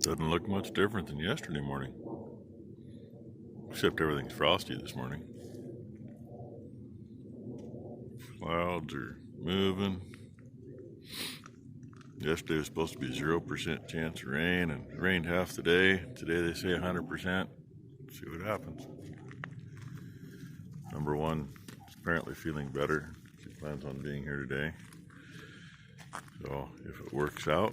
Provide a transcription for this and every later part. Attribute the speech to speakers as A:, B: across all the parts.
A: Doesn't look much different than yesterday morning. Except everything's frosty this morning. Clouds are moving. Yesterday was supposed to be 0% chance of rain, and it rained half the day. Today they say 100%. See what happens. Number one is apparently feeling better. She plans on being here today. So if it works out,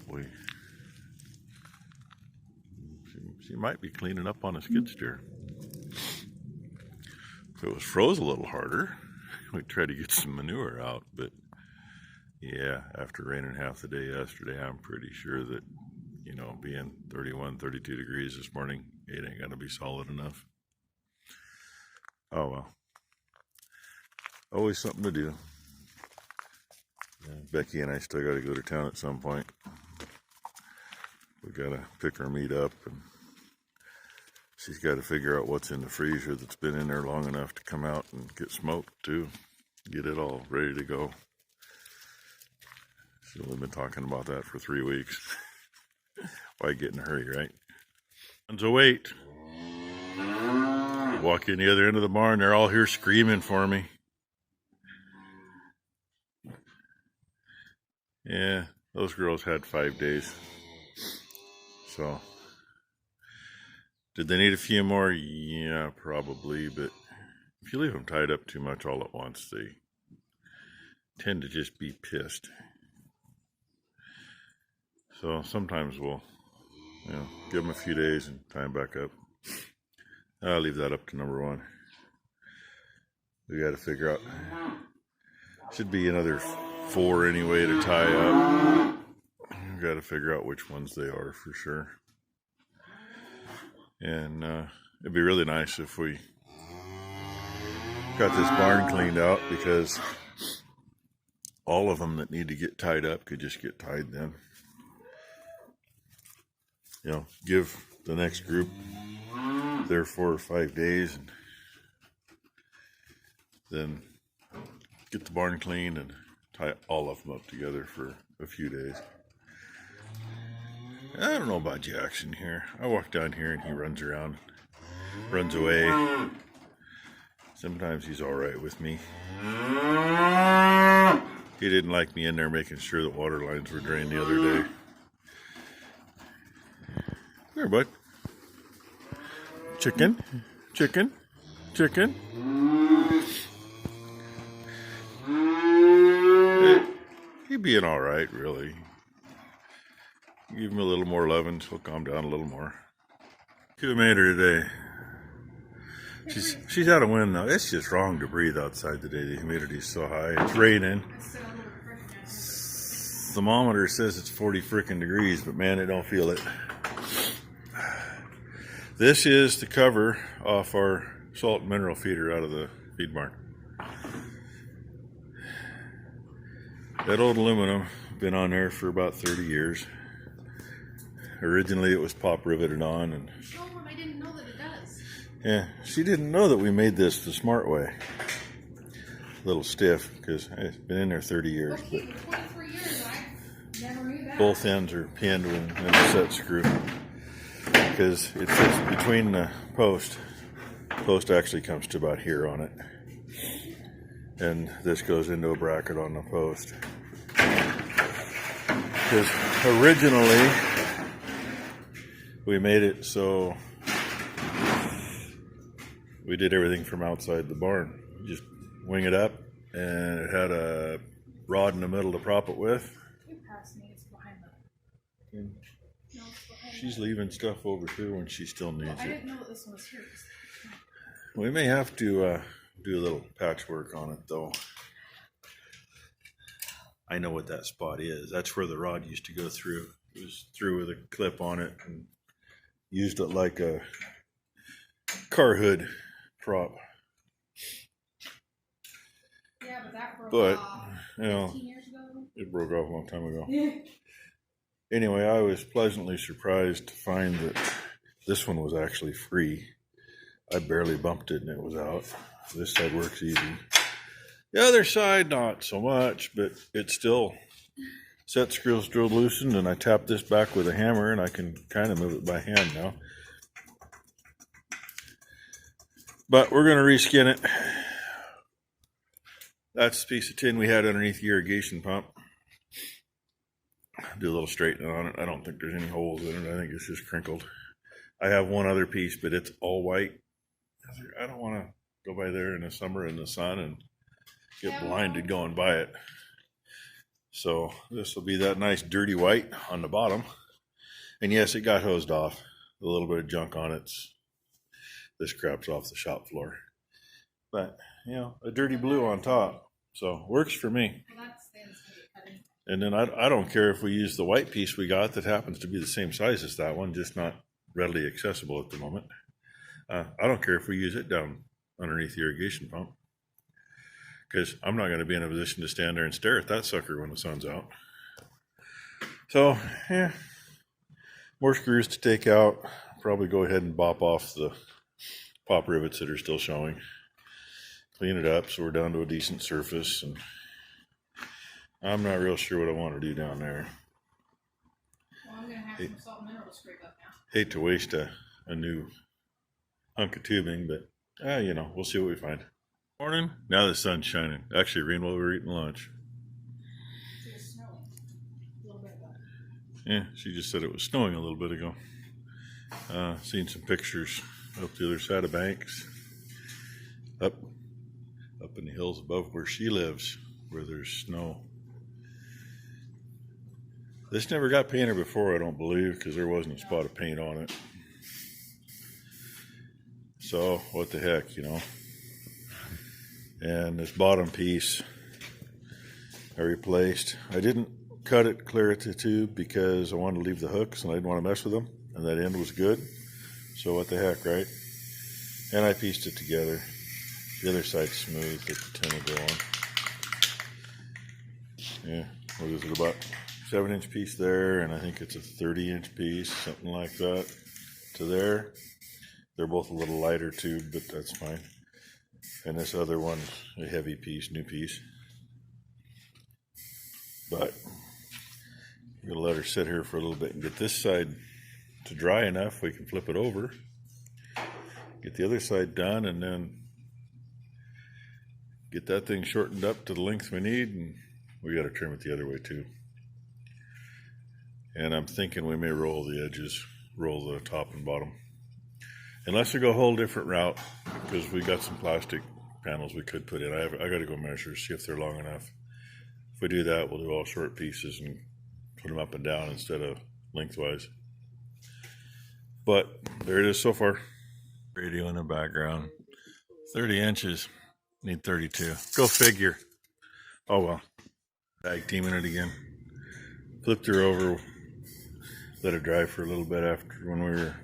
A: she might be cleaning up on a skid steer. If it was froze a little harder, we'd try to get some manure out, but yeah, after raining half the day yesterday, I'm pretty sure that, being 31, 32 degrees this morning, it ain't gonna be solid enough. Oh well. Always something to do. Becky and I still gotta go to town at some point. We gotta pick our meat up, and she's gotta figure out what's in the freezer that's been in there long enough to come out and get smoked too. Get it all ready to go. She's only been talking about that for 3 weeks. Why get in a hurry, right? So wait. Walk in the other end of the barn, they're all here screaming for me. Yeah, those girls had 5 days. So, did they need a few more? Yeah, probably, but if you leave them tied up too much all at once, they tend to just be pissed. So sometimes we'll, give them a few days and tie them back up. I'll leave that up to number one. We got to figure out. Should be another 4 anyway to tie up. We got to figure out which ones they are for sure. And it'd be really nice if we got this barn cleaned out, because all of them that need to get tied up could just get tied then. Give the next group their 4 or 5 days, and then get the barn cleaned and tie all of them up together for a few days. I don't know about Jackson here. I walk down here and he runs around, runs away. Sometimes he's all right with me. He didn't like me in there making sure that water lines were drained the other day. There, bud. Chicken, chicken, chicken. He'd being all right, really. Give him a little more loving, so he'll calm down a little more. Who made her today? She's out of wind though. It's just wrong to breathe outside today. The humidity's so high. It's raining. The thermometer says it's 40 frickin' degrees, but man, I don't feel it. This is the cover off our salt and mineral feeder out of the feed barn. That old aluminum, been on there for about 30 years. Originally it was pop riveted on, and
B: I didn't know that it does.
A: Yeah, she didn't know that we made this the smart way. A little stiff, because it's been in there 30 years.
B: Okay, but 23 years, I never knew that.
A: Both ends are pinned in the set screw, because it fits between the post. The post actually comes to about here on it, and this goes into a bracket on the post. Because originally we made it so we did everything from outside the barn. Just wing it up, and it had a rod in the middle to prop it with.
B: You passed me, it's behind that.
A: And
B: No, it's behind
A: she's leaving stuff over too when she still needs
B: I
A: it.
B: didn't know that this one was here.
A: We may have to do a little patchwork on it though. I know what that spot is. That's where the rod used to go through. It was through with a clip on it, and used it like a car hood prop.
B: Yeah, but that broke
A: But,
B: off 15 years ago.
A: It broke off a long time ago.
B: Yeah.
A: Anyway, I was pleasantly surprised to find that this one was actually free. I barely bumped it and it was out. This side works easy. The other side, not so much, but it's still set screws drilled loosened, and I tap this back with a hammer, and I can kind of move it by hand now. But we're going to reskin it. That's the piece of tin we had underneath the irrigation pump. Do a little straightening on it. I don't think there's any holes in it. I think it's just crinkled. I have one other piece, but it's all white. I don't want to go by there in the summer in the sun and get blinded going by it. So this will be that nice dirty white on the bottom. And yes, it got hosed off. A little bit of junk on it. This crap's off the shop floor. But, you know, a dirty blue on top. So works for me. And then I don't care if we use the white piece we got that happens to be the same size as that one, just not readily accessible at the moment. I don't care if we use it down underneath the irrigation pump, because I'm not going to be in a position to stand there and stare at that sucker when the sun's out. So, yeah, more screws to take out. Probably go ahead and bop off the pop rivets that are still showing. Clean it up so we're down to a decent surface. And I'm not real sure what I want to do down there.
B: Well, I'm going to have some salt and mineral to scrape up now.
A: Hate to waste a new hunk of tubing, but you know, we'll see what we find. Morning. Now the sun's shining. Actually, rain while we were eating lunch.
B: It's snowing. A little bit ago.
A: Yeah, she just said it was snowing a little bit ago. Seen some pictures up the other side of Banks, up in the hills above where she lives, where there's snow. This never got painted before, I don't believe, because there wasn't a spot of paint on it. So, what the heck, you know. And this bottom piece I replaced. I didn't cut it clear at the tube because I wanted to leave the hooks and I didn't want to mess with them. And that end was good. So what the heck, right? And I pieced it together. The other side's smooth, that the tin will go on. Yeah, what is it, about 7-inch piece there, and I think it's a 30-inch piece, something like that, to there. They're both a little lighter tube, but that's fine. And this other one's a heavy piece, new piece. But I'm gonna let her sit here for a little bit and get this side to dry enough we can flip it over. Get the other side done, and then get that thing shortened up to the length we need, and we got to trim it the other way too. And I'm thinking we may roll the edges, roll the top and bottom. Unless we go a whole different route, because we got some plastic panels we could put in. I got to go measure, see if they're long enough. If we do that, we'll do all short pieces and put them up and down instead of lengthwise. But there it is so far. Radio in the background. 30 inches. Need 32. Go figure. Oh well. Tag teaming it again. Flipped her over. Let it dry for a little bit after when we were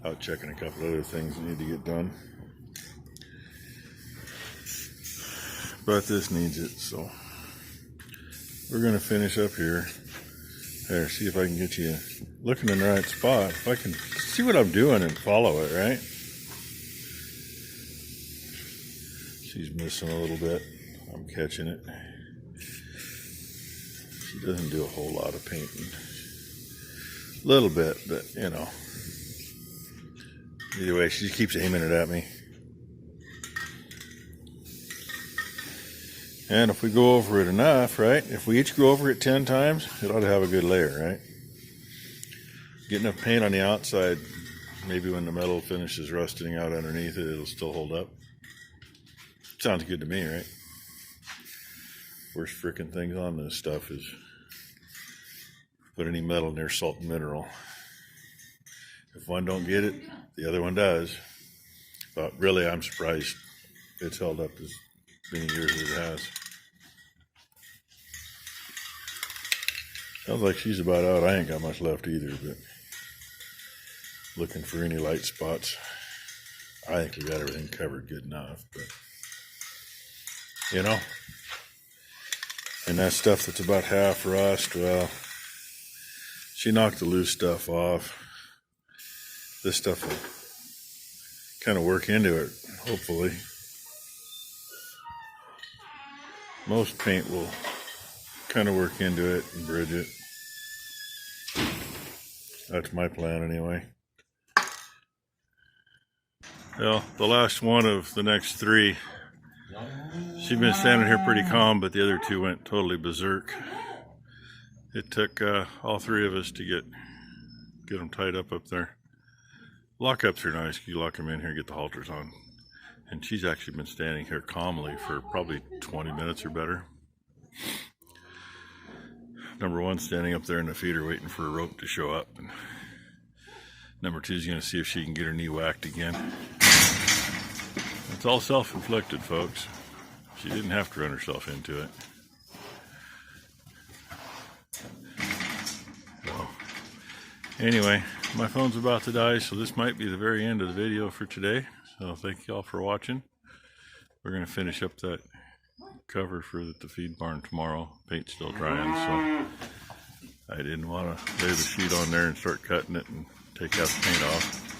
A: out checking a couple other things that need to get done. But this needs it, so we're going to finish up here. There, see if I can get you looking in the right spot. If I can see what I'm doing and follow it, right? She's missing a little bit. I'm catching it. She doesn't do a whole lot of painting. A little bit, but you know. Either way, she just keeps aiming it at me. And if we go over it enough, right? If we each go over it 10 times, it ought to have a good layer, right? Get enough paint on the outside, maybe when the metal finishes rusting out underneath it, it'll still hold up. Sounds good to me, right? Worst frickin' things on this stuff is put any metal near salt and mineral. If one don't get it, the other one does. But really, I'm surprised it's held up as many years as it has. Sounds like she's about out. I ain't got much left either, but looking for any light spots. I think we got everything covered good enough, but you know, and that stuff that's about half rust, well, she knocked the loose stuff off. This stuff will kind of work into it, hopefully. Most paint will kind of work into it and bridge it. That's my plan anyway. Well, the last one of the next three, she's been standing here pretty calm, but the other two went totally berserk. It took all three of us to get them tied up there. Lockups are nice. You lock them in here, get the halters on. And she's actually been standing here calmly for probably 20 minutes or better. Number one, standing up there in the feeder waiting for a rope to show up. And number two is going to see if she can get her knee whacked again. It's all self-inflicted, folks. She didn't have to run herself into it. Well, anyway, my phone's about to die, so this might be the very end of the video for today. So thank you all for watching. We're going to finish up that cover for the feed barn tomorrow. Paint's still drying, so I didn't want to lay the sheet on there and start cutting it and take out the paint off.